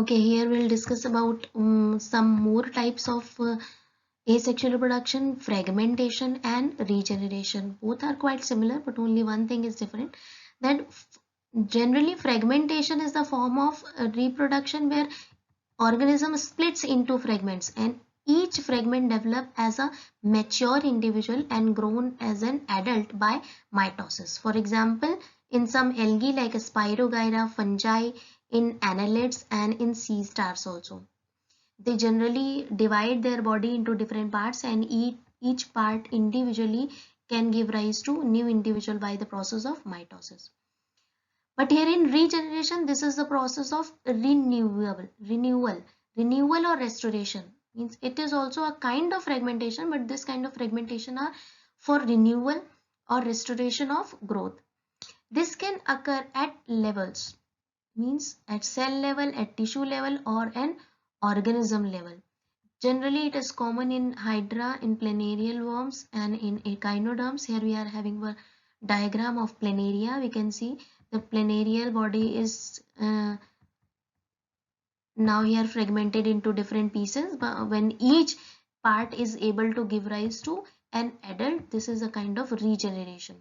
Okay, here we'll discuss about some more types of asexual reproduction, fragmentation and regeneration. Both are quite similar, but only one thing is different. That generally fragmentation is the form of reproduction where organism splits into fragments and each fragment develop as a mature individual and grown as an adult by mitosis. For example, in some algae like Spirogyra, fungi, in annelids and in sea stars also. They generally divide their body into different parts and each part individually can give rise to new individual by the process of mitosis. But here in regeneration, this is the process of renewal or restoration. Means it is also a kind of fragmentation, but this kind of fragmentation are for renewal or restoration of growth. This can occur at levels, means at cell level, at tissue level, or an organism level. Generally, it is common in Hydra, in planarial worms, and in echinoderms. Here we are having a diagram of planaria. We can see the planarial body is now here fragmented into different pieces, but when each part is able to give rise to an adult, this is a kind of regeneration.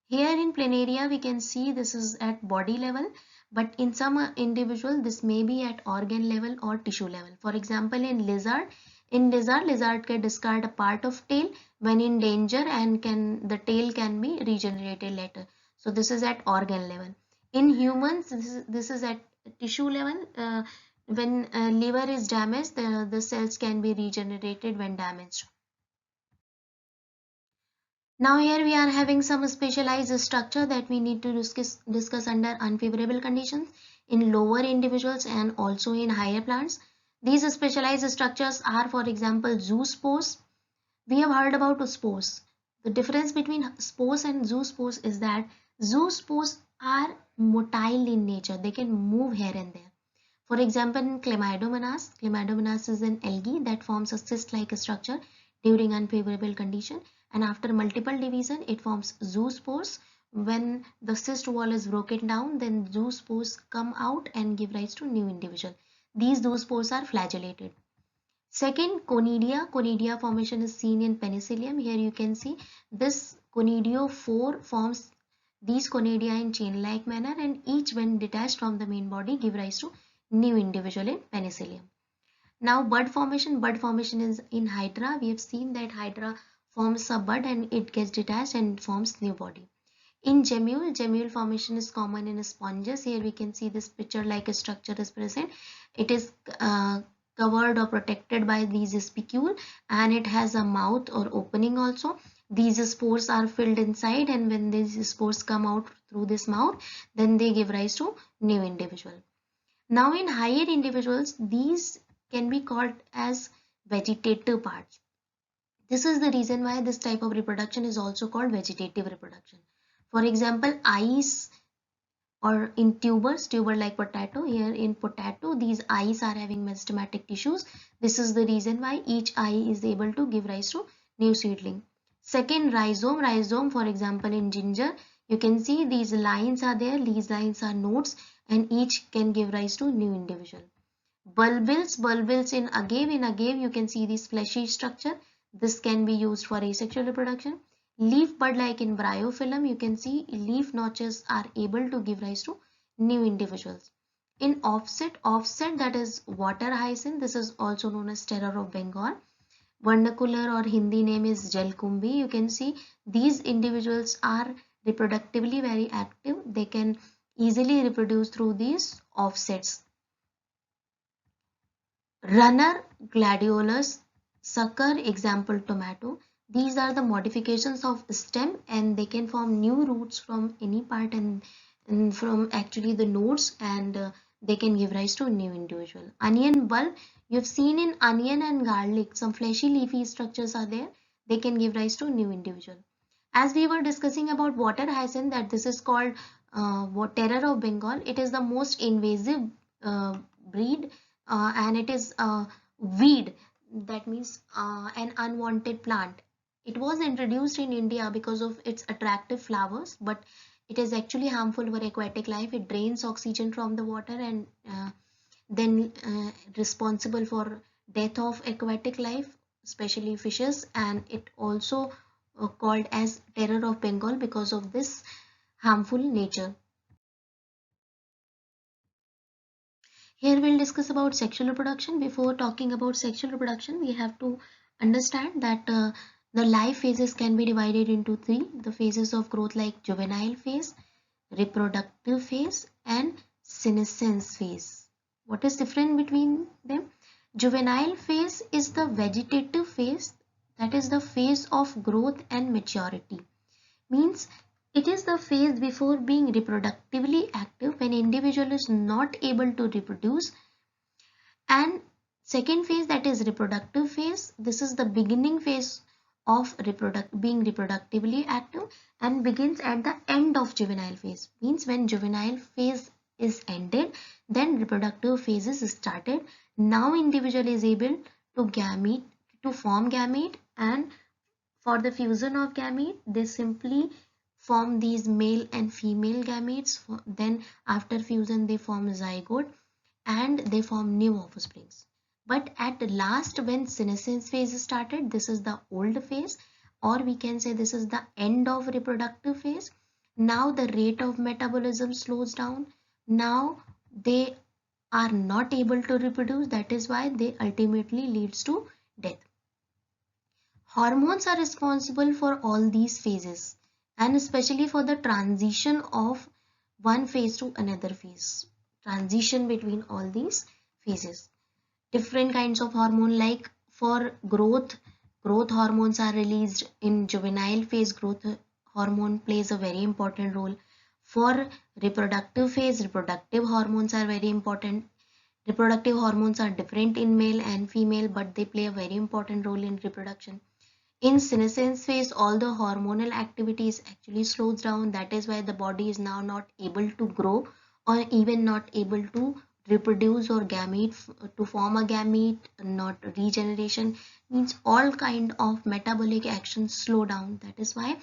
Here in planaria, we can see this is at body level, but in some individual, this may be at organ level or tissue level. For example, lizard can discard a part of tail when in danger and the tail can be regenerated later. So this is at organ level. In humans, this is at tissue level. When liver is damaged, the cells can be regenerated when damaged. Now here we are having some specialized structure that we need to discuss under unfavorable conditions in lower individuals and also in higher plants. These specialized structures are, for example, zoospores. We have heard about spores. The difference between spores and zoospores is that zoospores are motile in nature. They can move here and there. For example, in Chlamydomonas is an algae that forms a cyst-like structure during unfavorable condition, and after multiple division, it forms zoospores. When the cyst wall is broken down, then zoospores come out and give rise to new individual. These zoospores are flagellated. Second, conidia. Conidia formation is seen in Penicillium. Here you can see this conidiophore forms these conidia in chain-like manner, and each when detached from the main body give rise to new individual in Penicillium. Now bud formation is in Hydra. We have seen that Hydra forms a bud and it gets detached and forms new body. In gemule formation is common in sponges. Here we can see this picture like a structure is present. It is covered or protected by these spicule and it has a mouth or opening also. These spores are filled inside and when these spores come out through this mouth, then they give rise to new individual. Now in higher individuals, these can be called as vegetative parts. This is the reason why this type of reproduction is also called vegetative reproduction. For example, eyes or in tuber like potato. Here in potato, these eyes are having meristematic tissues. This is the reason why each eye is able to give rise to new seedling. Second, rhizome for example in ginger, you can see these lines are there. These lines are nodes and each can give rise to new individual. Bulbils in agave you can see this fleshy structure. This can be used for asexual reproduction. Leaf bud like in bryophyllum, you can see leaf notches are able to give rise to new individuals. In offset that is water hyacinth, this is also known as terror of Bengal. Vernacular or Hindi name is Jalkumbi. You can see these individuals are reproductively very active. They can easily reproduce through these offsets. Runner, gladiolus, sucker, example tomato. These are the modifications of stem and they can form new roots from any part and from actually the nodes and they can give rise to a new individual. Onion bulb, you've seen in onion and garlic, some fleshy leafy structures are there. They can give rise to a new individual. As we were discussing about water hyacinth, that this is called terror of Bengal. It is the most invasive breed and it is a weed, that means an unwanted plant. It was introduced in India because of its attractive flowers, but it is actually harmful for aquatic life. It drains oxygen from the water and then responsible for death of aquatic life, especially fishes, and it also called as terror of Bengal because of this harmful nature. Here we'll discuss about sexual reproduction. Before talking about sexual reproduction, we have to understand that the life phases can be divided into three. The phases of growth like juvenile phase, reproductive phase, and senescence phase. What is different between them? Juvenile phase is the vegetative phase, that is the phase of growth and maturity. Means it is the phase before being reproductively active when individual is not able to reproduce. And second phase, that is reproductive phase. This is the beginning phase of being reproductively active and begins at the end of juvenile phase. Means when juvenile phase is ended, then reproductive phase is started. Now individual is able to form gamete, and for the fusion of gamete, they simply form these male and female gametes. Then after fusion, they form zygote and they form new offsprings. But at last, when senescence phase started, this is the old phase, or we can say this is the end of reproductive phase. Now the rate of metabolism slows down. Now they are not able to reproduce. That is why they ultimately leads to death. Hormones are responsible for all these phases, and especially for the transition of one phase to another phase. Transition between all these phases. Different kinds of hormone, like for growth hormones are released in juvenile phase. Growth hormone plays a very important role. For reproductive phase, reproductive hormones are very important. Reproductive hormones are different in male and female, but they play a very important role in reproduction. In senescence phase, all the hormonal activities actually slows down. That is why the body is now not able to grow, or even not able to reproduce or gamete to form a gamete. Not regeneration, means all kind of metabolic actions slow down. That is why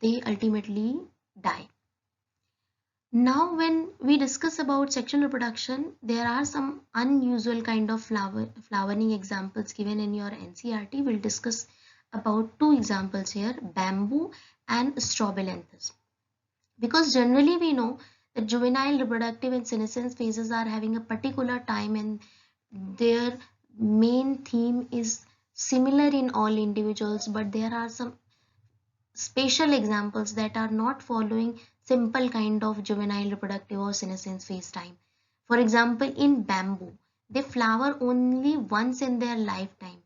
they ultimately die. Now when we discuss about sexual reproduction, there are some unusual kind of flowering examples given in your NCERT. We'll discuss about two examples here, bamboo and strobilanthes. Because generally we know that juvenile, reproductive and senescence phases are having a particular time, and their main theme is similar in all individuals, but there are some special examples that are not following simple kind of juvenile, reproductive or senescence phase time. For example, in bamboo, they flower only once in their lifetime,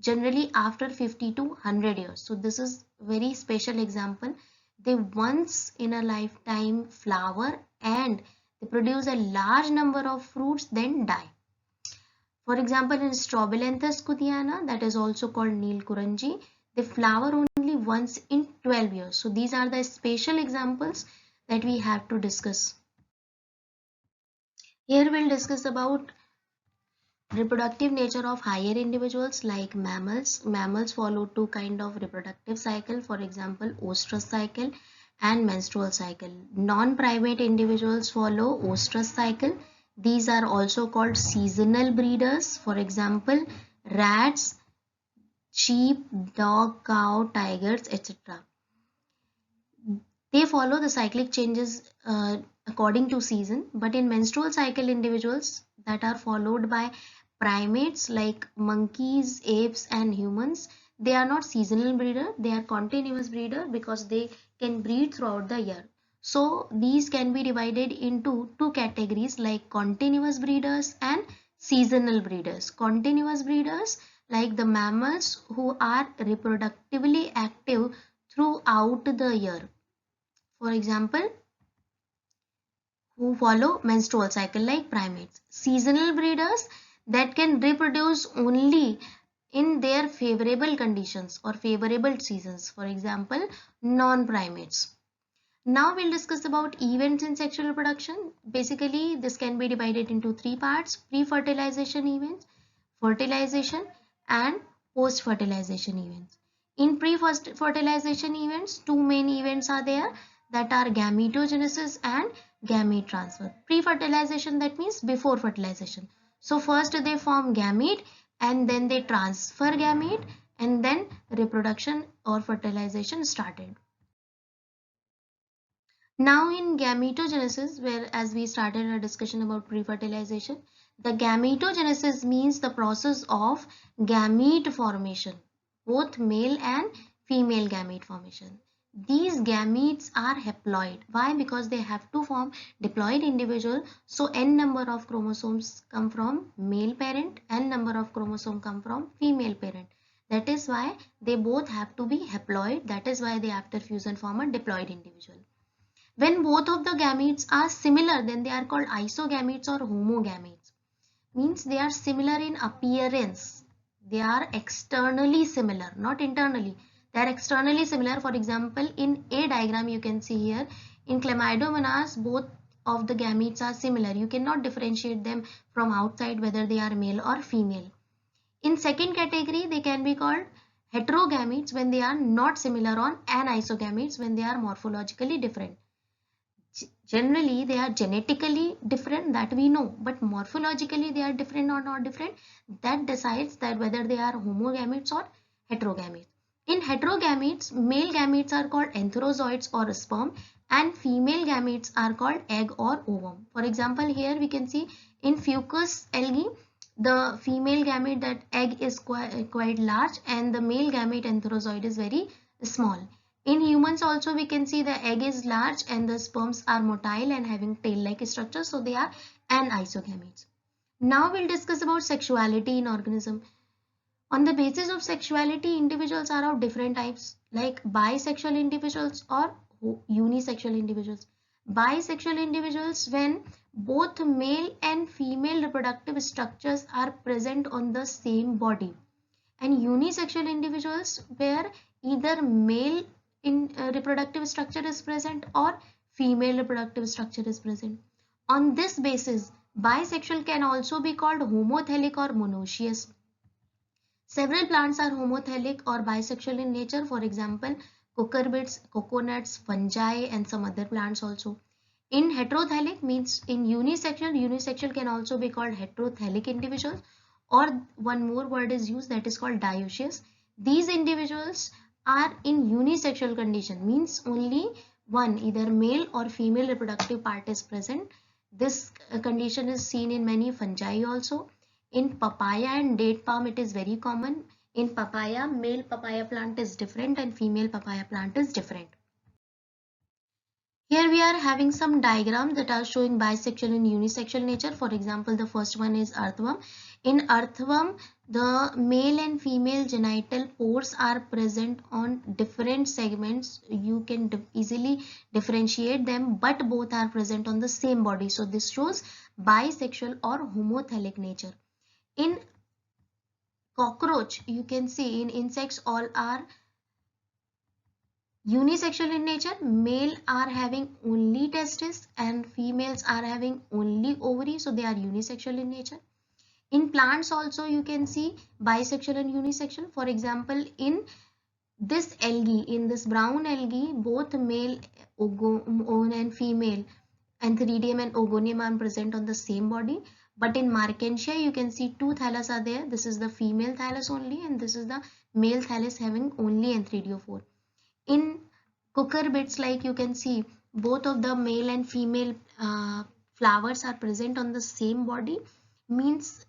generally after 50 to 100 years. So this is very special example. They once in a lifetime flower and they produce a large number of fruits, then die. For example, in Strobilanthes kudiana, that is also called Neelkuranji, they flower only once in 12 years. So these are the special examples that we have to discuss. Here we'll discuss about reproductive nature of higher individuals like mammals. Mammals follow two kind of reproductive cycle, for example, oestrus cycle and menstrual cycle. Non-primate individuals follow oestrus cycle. These are also called seasonal breeders. For example, rats, sheep, dog, cow, tigers, etc. They follow the cyclic changes according to season, but in menstrual cycle individuals that are followed by primates like monkeys, apes and humans, they are not seasonal breeder, they are continuous breeder because they can breed throughout the year. So these can be divided into two categories like continuous breeders and seasonal breeders. Continuous breeders like the mammals who are reproductively active throughout the year. For example, who follow menstrual cycle like primates. Seasonal breeders that can reproduce only in their favorable conditions or favorable seasons. For example, non-primates. Now we'll discuss about events in sexual reproduction. Basically, this can be divided into three parts: pre-fertilization events, fertilization and post-fertilization events. In pre-fertilization events, two main events are there, that are gametogenesis and gamete transfer. Pre-fertilization, that means before fertilization. So first they form gamete and then they transfer gamete and then reproduction or fertilization started. Now in gametogenesis, where as we started our discussion about pre-fertilization, the gametogenesis means the process of gamete formation, both male and female gamete formation. These gametes are haploid. Why? Because they have to form diploid individual. So n number of chromosomes come from male parent, n number of chromosomes come from female parent. That is why they both have to be haploid. That is why they after fusion form a diploid individual. When both of the gametes are similar, then they are called isogametes or homogametes. Means they are similar in appearance. They are externally similar, not internally. They are externally similar. For example, in A diagram you can see here, in Chlamydomonas, both of the gametes are similar. You cannot differentiate them from outside whether they are male or female. In second category, they can be called heterogametes when they are not similar on, and isogametes when they are morphologically different. Generally they are genetically different, that we know, but morphologically they are different or not different, that decides that whether they are homogametes or heterogametes. In heterogametes, male gametes are called antherozoids or sperm and female gametes are called egg or ovum. For example, here we can see in Fucus algae, the female gamete, that egg, is quite large and the male gamete antherozoid is very small. In humans also we can see the egg is large and the sperms are motile and having tail-like structure, so they are anisogametes. Now we'll discuss about sexuality in organism. On the basis of sexuality, individuals are of different types, like bisexual individuals or unisexual individuals. Bisexual individuals when both male and female reproductive structures are present on the same body, and unisexual individuals where either male in reproductive structure is present or female reproductive structure is present. On this basis, bisexual can also be called homothelic or monoecious. Several plants are homothelic or bisexual in nature. For example, cucurbits, coconuts, fungi, and some other plants also. In heterothelic means in unisexual can also be called heterothelic individuals, or one more word is used, that is called dioecious. These individuals are in unisexual condition, means only one, either male or female reproductive part is present. This condition is seen in many fungi also. In papaya and date palm it is very common. In papaya, male papaya plant is different and female papaya plant is different. Here we are having some diagrams that are showing bisexual and unisexual nature. For example, the first one is earthworm. In earthworm, the male and female genital pores are present on different segments. You can easily differentiate them, but both are present on the same body. So this shows bisexual or homothelic nature. In cockroach, you can see in insects all are unisexual in nature. Male are having only testes and females are having only ovary, so they are unisexual in nature. In plants also you can see bisexual and unisexual. For example, in this algae, in this brown algae, both male and female Antheridium and Ogonium are present on the same body. But in Markensia, you can see two thallus are there. This is the female thallus only and this is the male thallus having only Antheridophore. In cucurbits, like you can see, both of the male and female flowers are present on the same body, means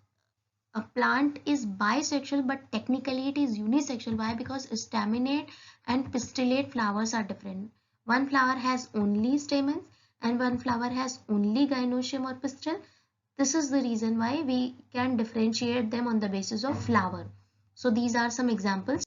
a plant is bisexual but technically it is unisexual. Why? Because staminate and pistillate flowers are different. One flower has only stamens and one flower has only gynoecium or pistil. This is the reason why we can differentiate them on the basis of flower. So these are some examples.